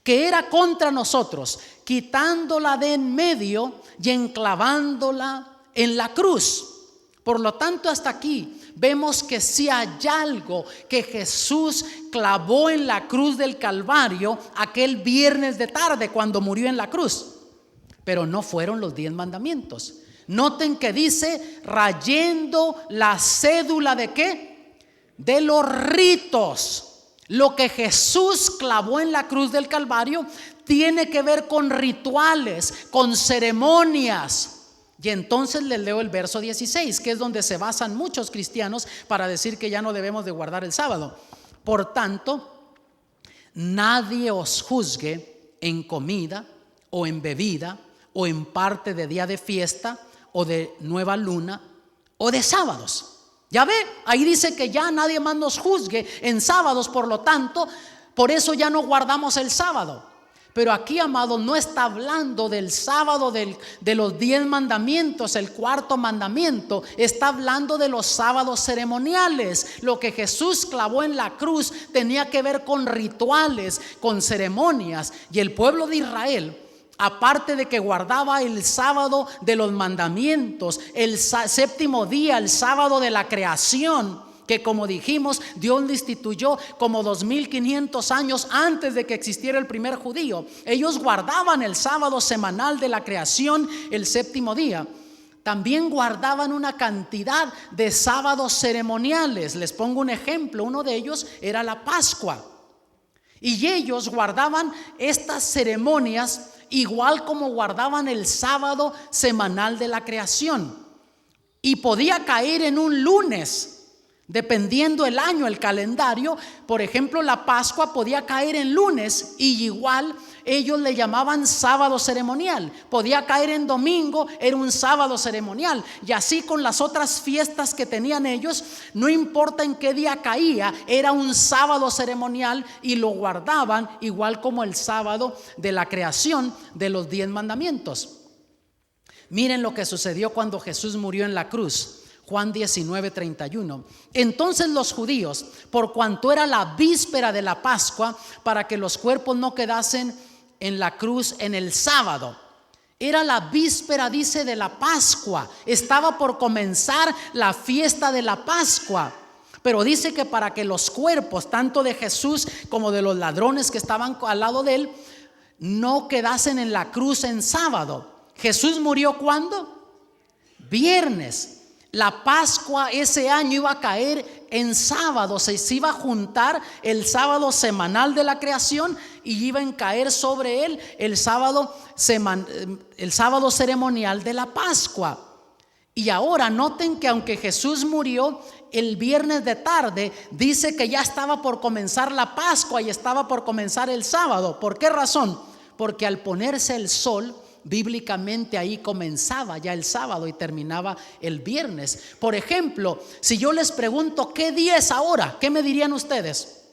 que era contra nosotros, quitándola de en medio y enclavándola en la cruz. Por lo tanto, hasta aquí vemos que si hay algo que Jesús clavó en la cruz del Calvario aquel viernes de tarde cuando murió en la cruz, pero no fueron los 10 mandamientos. Noten que dice rayendo la cédula de ¿qué? De los ritos. Lo que Jesús clavó en la cruz del Calvario tiene que ver con rituales, con ceremonias. Y entonces les leo el verso 16, que es donde se basan muchos cristianos para decir que ya no debemos de guardar el sábado. Por tanto, nadie os juzgue en comida o en bebida o en parte de día de fiesta o de nueva luna o de sábados. Ya ve, ahí dice que ya nadie más nos juzgue en sábados, por lo tanto, por eso ya no guardamos el sábado. Pero aquí, amado, no está hablando del sábado de los 10 mandamientos, el cuarto mandamiento. Está hablando de los sábados ceremoniales. Lo que Jesús clavó en la cruz tenía que ver con rituales, con ceremonias. Y el pueblo de Israel, aparte de que guardaba el sábado de los mandamientos, el séptimo día, el sábado de la creación, que, como dijimos, Dios lo instituyó como 2500 años antes de que existiera el primer judío. Ellos guardaban el sábado semanal de la creación, el séptimo día. También guardaban una cantidad de sábados ceremoniales. Les pongo un ejemplo. Uno de ellos era la Pascua. Y ellos guardaban estas ceremonias igual como guardaban el sábado semanal de la creación. Y podía caer en un lunes, dependiendo el año, el calendario. Por ejemplo, la Pascua podía caer en lunes y igual ellos le llamaban sábado ceremonial. Podía caer en domingo, era un sábado ceremonial. Y así con las otras fiestas que tenían ellos, no importa en qué día caía, era un sábado ceremonial y lo guardaban igual como el sábado de la creación de los 10 mandamientos. Miren lo que sucedió cuando Jesús murió en la cruz. Juan 19:31. Entonces los judíos, por cuanto era la víspera de la Pascua, para que los cuerpos no quedasen en la cruz en el sábado. Era la víspera, dice, de la Pascua. Estaba por comenzar la fiesta de la Pascua. Pero dice que para que los cuerpos, tanto de Jesús como de los ladrones que estaban al lado de él, no quedasen en la cruz en sábado. Jesús murió ¿cuándo? Viernes. La Pascua ese año iba a caer en sábado. Se iba a juntar el sábado semanal de la creación y iba a caer sobre él el sábado ceremonial de la Pascua. Y ahora noten que aunque Jesús murió el viernes de tarde, dice que ya estaba por comenzar la Pascua y estaba por comenzar el sábado. ¿Por qué razón? Porque al ponerse el sol, bíblicamente ahí comenzaba ya el sábado y terminaba el viernes. Por ejemplo, si yo les pregunto ¿qué día es ahora? ¿Qué me dirían ustedes?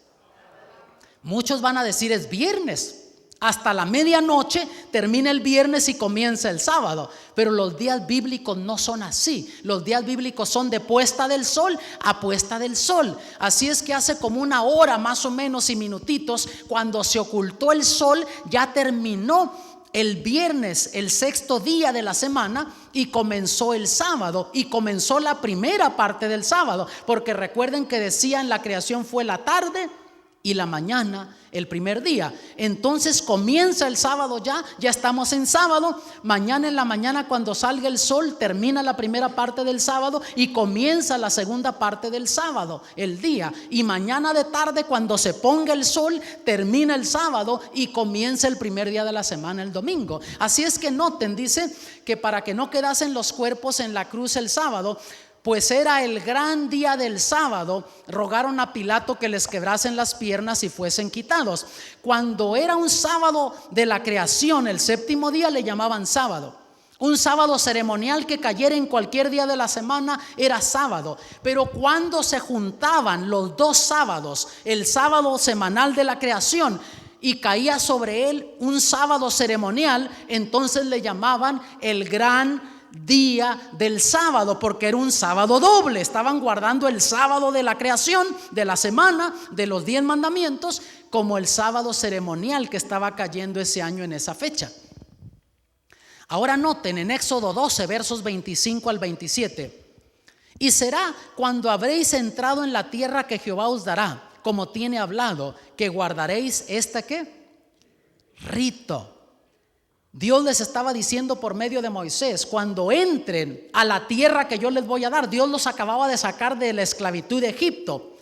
Muchos van a decir es viernes. Hasta la medianoche termina el viernes y comienza el sábado. Pero los días bíblicos no son así. Los días bíblicos son de puesta del sol a puesta del sol. Así es que hace como una hora más o menos y minutitos, cuando se ocultó el sol, ya terminó el viernes, el sexto día de la semana, y comenzó el sábado, y comenzó la primera parte del sábado, porque recuerden que decía en la creación fue la tarde y la mañana el primer día. Entonces comienza el sábado, ya estamos en sábado. Mañana en la mañana, cuando salga el sol, termina la primera parte del sábado y comienza la segunda parte del sábado, el día. Y mañana de tarde, cuando se ponga el sol, termina el sábado y comienza el primer día de la semana, el domingo. Así es que noten, dice que para que no quedasen los cuerpos en la cruz el sábado, pues era el gran día del sábado, rogaron a Pilato que les quebrasen las piernas y fuesen quitados. Cuando era un sábado de la creación, el séptimo día, le llamaban sábado. Un sábado ceremonial que cayera en cualquier día de la semana era sábado. Pero cuando se juntaban los dos sábados, el sábado semanal de la creación, y caía sobre él un sábado ceremonial, entonces le llamaban el gran día del sábado, porque era un sábado doble. Estaban guardando el sábado de la creación, de la semana, de los 10 mandamientos, como el sábado ceremonial que estaba cayendo ese año en esa fecha. Ahora noten en Éxodo 12, versos 25 al 27. Y será cuando habréis entrado en la tierra que Jehová os dará, como tiene hablado, que guardaréis ¿qué? Rito. Dios les estaba diciendo por medio de Moisés: cuando entren a la tierra que yo les voy a dar. Dios los acababa de sacar de la esclavitud de Egipto.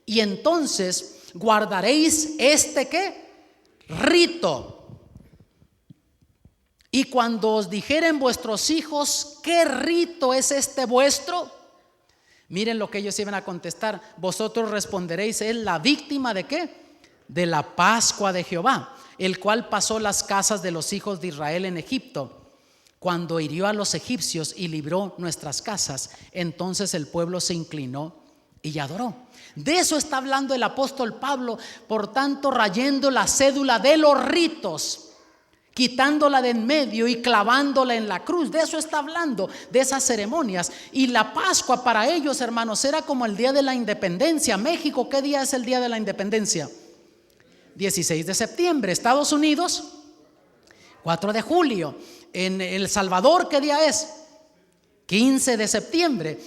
Y entonces guardaréis ¿qué? Rito. Y cuando os dijeren vuestros hijos: ¿qué rito es este vuestro? Miren lo que ellos iban a contestar. Vosotros responderéis: es la víctima ¿de qué? De la Pascua de Jehová, el cual pasó las casas de los hijos de Israel en Egipto, cuando hirió a los egipcios y libró nuestras casas. Entonces el pueblo se inclinó y adoró. De eso está hablando el apóstol Pablo. Por tanto, rayendo la cédula de los ritos, quitándola de en medio y clavándola en la cruz. De eso está hablando, de esas ceremonias. Y la Pascua para ellos, hermanos, era como el día de la independencia. México, ¿qué día es el día de la independencia? 16 de septiembre. Estados Unidos, 4 de julio. En El Salvador, ¿qué día es? 15 de septiembre.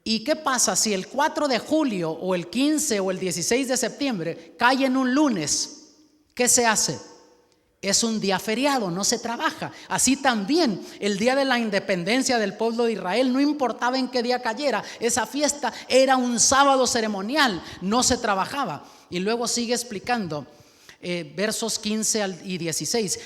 ¿Y qué pasa si el 4 de julio o el 15 o el 16 de septiembre cae en un lunes? ¿Qué se hace? Es un día feriado, no se trabaja. Así también el día de la independencia del pueblo de Israel, no importaba en qué día cayera, esa fiesta era un sábado ceremonial, no se trabajaba. Y luego sigue explicando versos 15 y 16.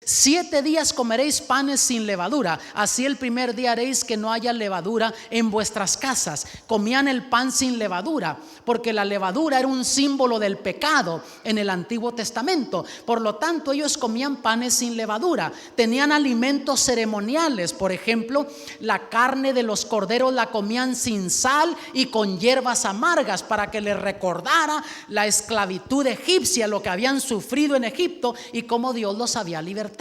7 días comeréis panes sin levadura, así el primer día haréis que no haya levadura en vuestras casas. Comían el pan sin levadura, porque la levadura era un símbolo del pecado en el Antiguo Testamento. Por lo tanto, ellos comían panes sin levadura. Tenían alimentos ceremoniales, por ejemplo, la carne de los corderos la comían sin sal y con hierbas amargas, para que les recordara la esclavitud egipcia, lo que habían sufrido en Egipto y cómo Dios los había libertado.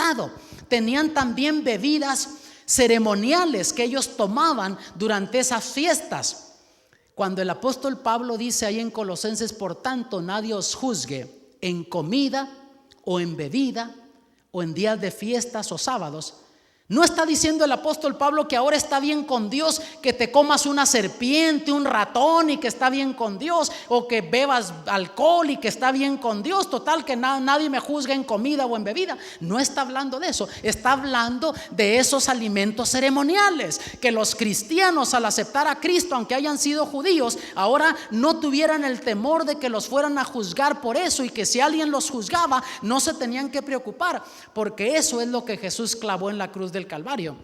Tenían también bebidas ceremoniales que ellos tomaban durante esas fiestas. Cuando el apóstol Pablo dice ahí en Colosenses: por tanto, nadie os juzgue en comida o en bebida o en días de fiestas o sábados. No está diciendo el apóstol Pablo que ahora está bien con Dios que te comas una serpiente, un ratón y que está bien con Dios, o que bebas alcohol y que está bien con Dios. Total, que nadie me juzga en comida o en bebida. No está hablando de eso. Está hablando de esos alimentos ceremoniales que los cristianos, al aceptar a Cristo, aunque hayan sido judíos, ahora no tuvieran el temor de que los fueran a juzgar por eso, y que si alguien los juzgaba no se tenían que preocupar, porque eso es lo que Jesús clavó en la cruz del Calvario.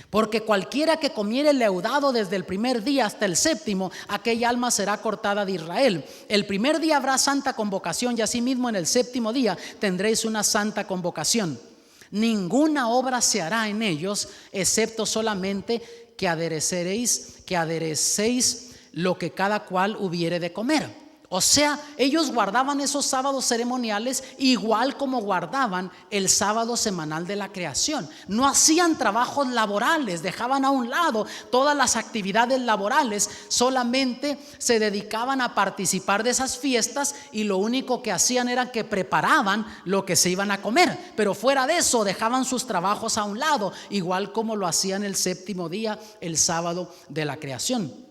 Porque cualquiera que comiere leudado desde el primer día hasta el séptimo, aquella alma será cortada de Israel. El primer día habrá santa convocación, y asimismo en el séptimo día tendréis una santa convocación. Ninguna obra se hará en ellos, excepto solamente que aderecéis lo que cada cual hubiere de comer. O sea, ellos guardaban esos sábados ceremoniales igual como guardaban el sábado semanal de la creación. No hacían trabajos laborales, dejaban a un lado todas las actividades laborales, solamente se dedicaban a participar de esas fiestas, y lo único que hacían era que preparaban lo que se iban a comer. Pero fuera de eso dejaban sus trabajos a un lado, igual como lo hacían el séptimo día, el sábado de la creación.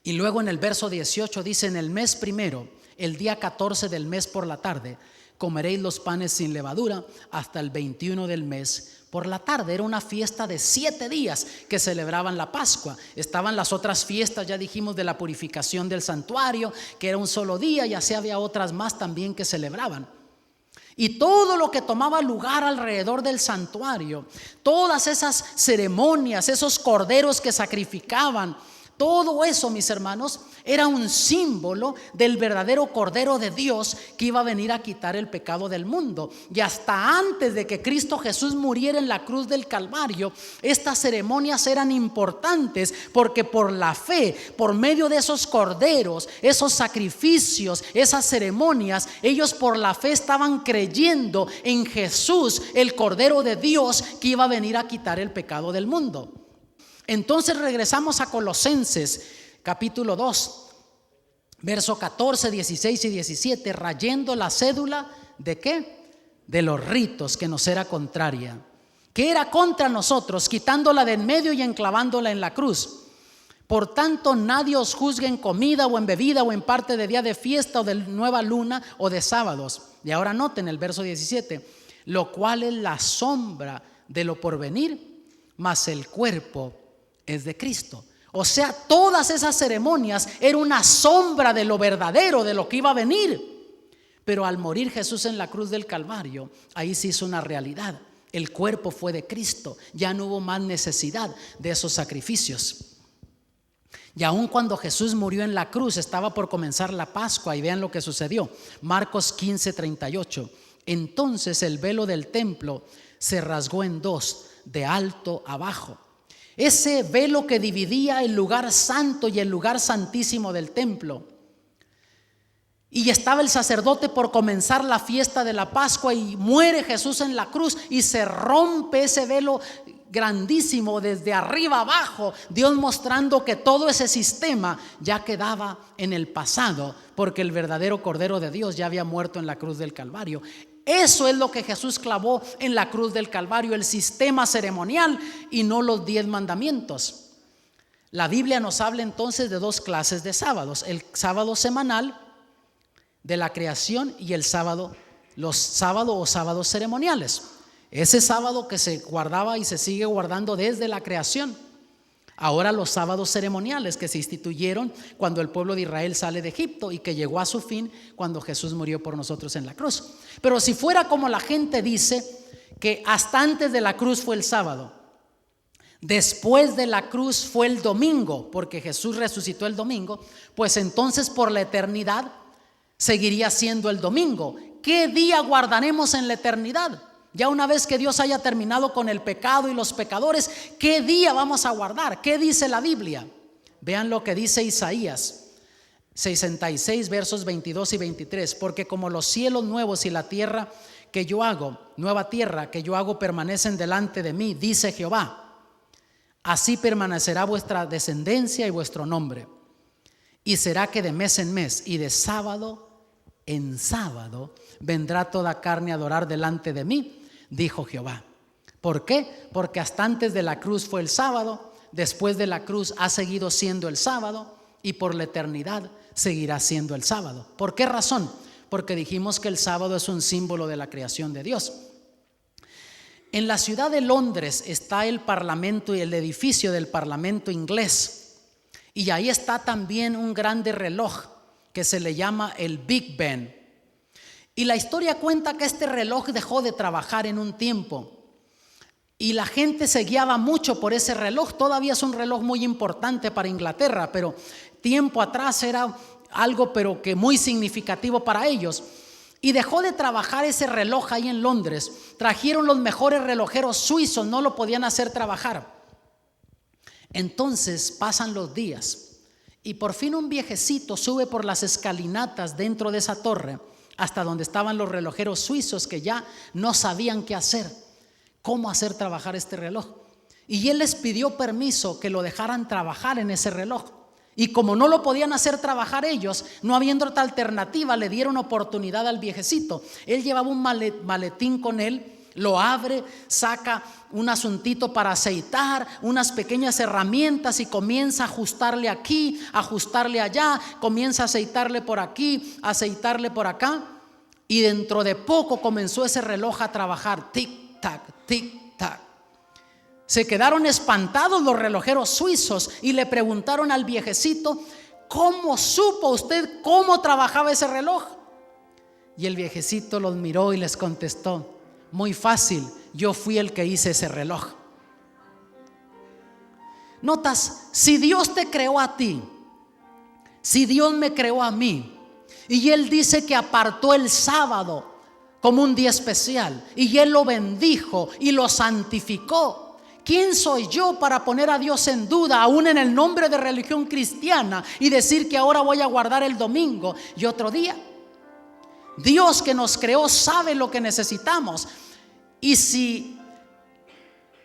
Y luego en el verso 18 dice: en el mes primero, el día 14 del mes por la tarde, comeréis los panes sin levadura hasta el 21 del mes por la tarde. Era una fiesta de 7 días que celebraban la Pascua. Estaban las otras fiestas, ya dijimos, de la purificación del santuario, que era un solo día, y así había otras más también que celebraban. Y todo lo que tomaba lugar alrededor del santuario, todas esas ceremonias, esos corderos que sacrificaban, todo eso, mis hermanos, era un símbolo del verdadero Cordero de Dios que iba a venir a quitar el pecado del mundo. Y hasta antes de que Cristo Jesús muriera en la cruz del Calvario, estas ceremonias eran importantes, porque por la fe, por medio de esos corderos, esos sacrificios, esas ceremonias, ellos por la fe estaban creyendo en Jesús, el Cordero de Dios que iba a venir a quitar el pecado del mundo. Entonces regresamos a Colosenses capítulo 2, verso 14, 16 y 17, rayendo la cédula ¿de qué? De los ritos que nos era contraria, que era contra nosotros, quitándola de en medio y enclavándola en la cruz. Por tanto, nadie os juzgue en comida o en bebida o en parte de día de fiesta o de nueva luna o de sábados. Y ahora noten el verso 17, lo cual es la sombra de lo porvenir, mas el cuerpo es de Cristo. O sea, todas esas ceremonias eran una sombra de lo verdadero, de lo que iba a venir. Pero al morir Jesús en la cruz del Calvario, ahí se hizo una realidad. El cuerpo fue de Cristo. Ya no hubo más necesidad de esos sacrificios. Y aun cuando Jesús murió en la cruz, estaba por comenzar la Pascua, y vean lo que sucedió. Marcos 15:38. Entonces el velo del templo se rasgó en dos, de alto a bajo. Ese velo que dividía el lugar santo y el lugar santísimo del templo. Y estaba el sacerdote por comenzar la fiesta de la Pascua, y muere Jesús en la cruz, y se rompe ese velo grandísimo desde arriba abajo, Dios mostrando que todo ese sistema ya quedaba en el pasado, porque el verdadero Cordero de Dios ya había muerto en la cruz del Calvario. Eso es lo que Jesús clavó en la cruz del Calvario, el sistema ceremonial, y no los 10 mandamientos. La Biblia nos habla entonces de dos clases de sábados: el sábado semanal de la creación y el sábado, los sábados o sábados ceremoniales. Ese sábado que se guardaba y se sigue guardando desde la creación. Ahora los sábados ceremoniales que se instituyeron cuando el pueblo de Israel sale de Egipto y que llegó a su fin cuando Jesús murió por nosotros en la cruz. Pero si fuera como la gente dice, que hasta antes de la cruz fue el sábado, después de la cruz fue el domingo, porque Jesús resucitó el domingo, pues entonces por la eternidad seguiría siendo el domingo. ¿Qué día guardaremos en la eternidad? Ya una vez que Dios haya terminado con el pecado y los pecadores, ¿qué día vamos a guardar? ¿Qué dice la Biblia? Vean lo que dice Isaías 66 versos 22 y 23. Porque como los cielos nuevos y la tierra que yo hago, nueva tierra que yo hago, permanecen delante de mí, dice Jehová, así permanecerá vuestra descendencia y vuestro nombre. Y será que de mes en mes y de sábado en sábado vendrá toda carne a adorar delante de mí, dijo Jehová. ¿Por qué? Porque hasta antes de la cruz fue el sábado, después de la cruz ha seguido siendo el sábado y por la eternidad seguirá siendo el sábado. ¿Por qué razón? Porque dijimos que el sábado es un símbolo de la creación de Dios. En la ciudad de Londres está el parlamento y el edificio del parlamento inglés, y ahí está también un grande reloj que se le llama el Big Ben. Y la historia cuenta que este reloj dejó de trabajar en un tiempo y la gente se guiaba mucho por ese reloj. Todavía es un reloj muy importante para Inglaterra, pero tiempo atrás era algo pero que muy significativo para ellos. Y dejó de trabajar ese reloj ahí en Londres. Trajeron los mejores relojeros suizos, no lo podían hacer trabajar. Entonces pasan los días y por fin un viejecito sube por las escalinatas dentro de esa torre hasta donde estaban los relojeros suizos, que ya no sabían qué hacer, cómo hacer trabajar este reloj. Y él les pidió permiso que lo dejaran trabajar en ese reloj. Y como no lo podían hacer trabajar ellos, no habiendo otra alternativa, le dieron oportunidad al viejecito. Él llevaba un maletín con él, lo abre, saca un asuntito para aceitar, unas pequeñas herramientas y comienza a ajustarle aquí, ajustarle allá, comienza a aceitarle por aquí, aceitarle por acá. Y dentro de poco comenzó ese reloj a trabajar, tic tac, tic tac. Se quedaron espantados los relojeros suizos y le preguntaron al viejecito: ¿cómo supo usted cómo trabajaba ese reloj? Y el viejecito los miró y les contestó: muy fácil, yo fui el que hice ese reloj. Notas, si Dios te creó a ti, si Dios me creó a mí, y Él dice que apartó el sábado como un día especial, y Él lo bendijo y lo santificó, ¿quién soy yo para poner a Dios en duda, aún en el nombre de religión cristiana, y decir que ahora voy a guardar el domingo y otro día? Dios que nos creó sabe lo que necesitamos. Y si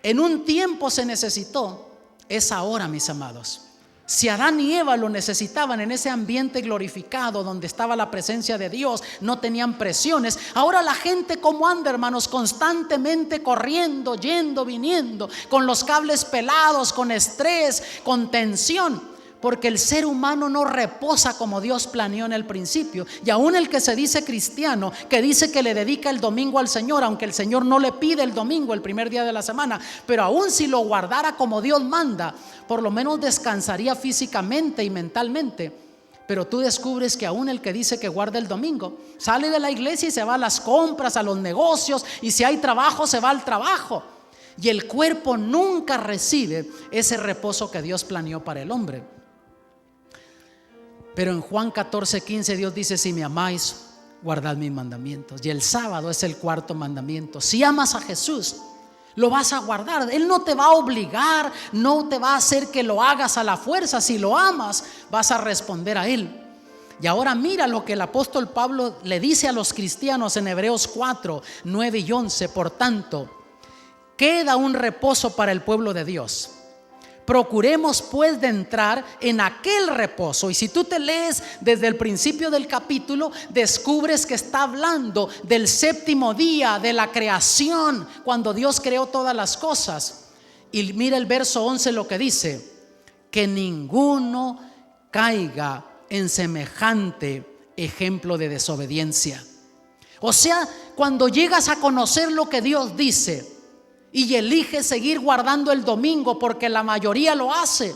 en un tiempo se necesitó, es ahora, mis amados. Si Adán y Eva lo necesitaban en ese ambiente glorificado donde estaba la presencia de Dios, no tenían presiones. Ahora la gente, ¿cómo anda, hermanos? Constantemente corriendo, yendo, viniendo, con los cables pelados, con estrés, con tensión. Porque el ser humano no reposa como Dios planeó en el principio. Y aún el que se dice cristiano, que dice que le dedica el domingo al Señor, aunque el Señor no le pide el domingo, el primer día de la semana, pero aún si lo guardara como Dios manda, por lo menos descansaría físicamente y mentalmente. Pero tú descubres que aún el que dice que guarda el domingo sale de la iglesia y se va a las compras, a los negocios, y si hay trabajo se va al trabajo. Y el cuerpo nunca recibe ese reposo que Dios planeó para el hombre. Pero en Juan 14:15 Dios dice: si me amáis, guardad mis mandamientos. Y el sábado es el cuarto mandamiento. Si amas a Jesús, lo vas a guardar. Él no te va a obligar, no te va a hacer que lo hagas a la fuerza. Si lo amas, vas a responder a Él. Y ahora mira lo que el apóstol Pablo le dice a los cristianos en Hebreos 4:9 y 11. Por tanto, queda un reposo para el pueblo de Dios. Procuremos pues de entrar en aquel reposo. Y si tú te lees desde el principio del capítulo, descubres que está hablando del séptimo día de la creación, cuando Dios creó todas las cosas. Y mira el verso 11 lo que dice: que ninguno caiga en semejante ejemplo de desobediencia. O sea, cuando llegas a conocer lo que Dios dice y eliges seguir guardando el domingo porque la mayoría lo hace,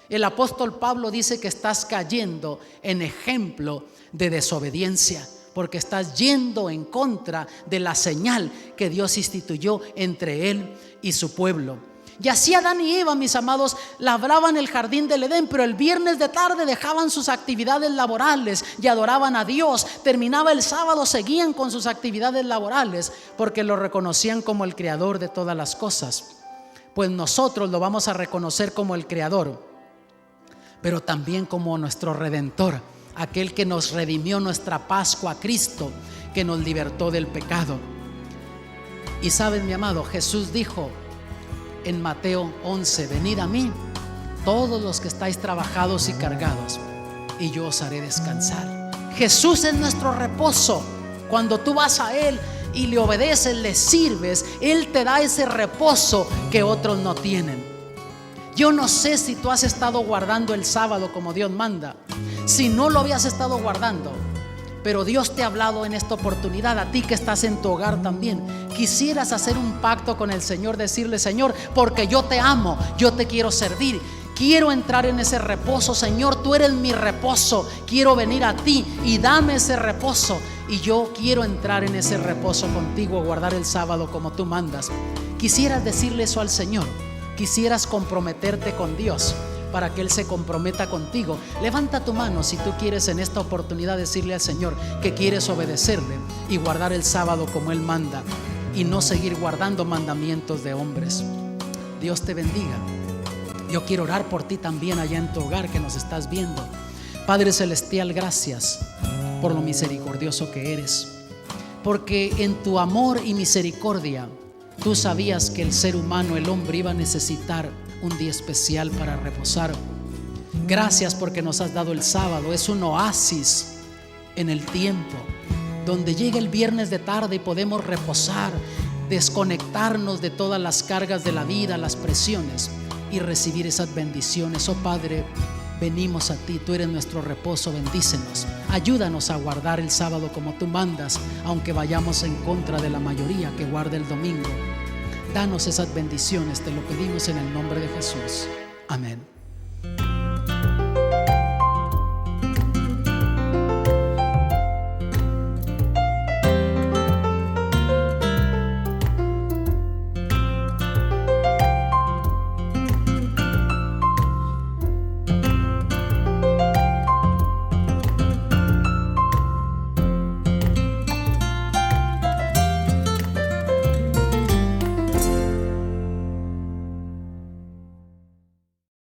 el apóstol Pablo dice que estás cayendo en ejemplo de desobediencia, porque estás yendo en contra de la señal que Dios instituyó entre Él y su pueblo. Y así Adán y Eva, mis amados, labraban el jardín del Edén, pero el viernes de tarde dejaban sus actividades laborales y adoraban a Dios. Terminaba el sábado, seguían con sus actividades laborales porque lo reconocían como el creador de todas las cosas. Pues nosotros lo vamos a reconocer como el creador, pero también como nuestro redentor, aquel que nos redimió nuestra Pascua, Cristo, que nos libertó del pecado. Y sabes, mi amado, Jesús dijo en Mateo 11: venid a mí todos los que estáis trabajados y cargados, y yo os haré descansar. Jesús es nuestro reposo. Cuando tú vas a Él y le obedeces, le sirves, Él te da ese reposo que otros no tienen. Yo no sé si tú has estado guardando el sábado como Dios manda, si no lo habías estado guardando, pero Dios te ha hablado en esta oportunidad. A ti que estás en tu hogar también, quisieras hacer un pacto con el Señor, decirle: Señor, porque yo te amo, yo te quiero servir, quiero entrar en ese reposo. Señor, tú eres mi reposo, quiero venir a ti y dame ese reposo. Y yo quiero entrar en ese reposo contigo, guardar el sábado como tú mandas. Quisieras decirle eso al Señor, quisieras comprometerte con Dios para que Él se comprometa contigo. Levanta tu mano si tú quieres en esta oportunidad decirle al Señor que quieres obedecerle y guardar el sábado como Él manda, y no seguir guardando mandamientos de hombres. Dios te bendiga. Yo quiero orar por ti también allá en tu hogar que nos estás viendo. Padre celestial, gracias por lo misericordioso que eres, porque en tu amor y misericordia tú sabías que el ser humano, el hombre, iba a necesitar un día especial para reposar. Gracias porque nos has dado el sábado. Es un oasis en el tiempo donde llega el viernes de tarde y podemos reposar, desconectarnos de todas las cargas de la vida, las presiones, y recibir esas bendiciones. Oh Padre, venimos a ti, tú eres nuestro reposo, bendícenos, ayúdanos a guardar el sábado como tú mandas, aunque vayamos en contra de la mayoría que guarda el domingo. Danos esas bendiciones, te lo pedimos en el nombre de Jesús. Amén.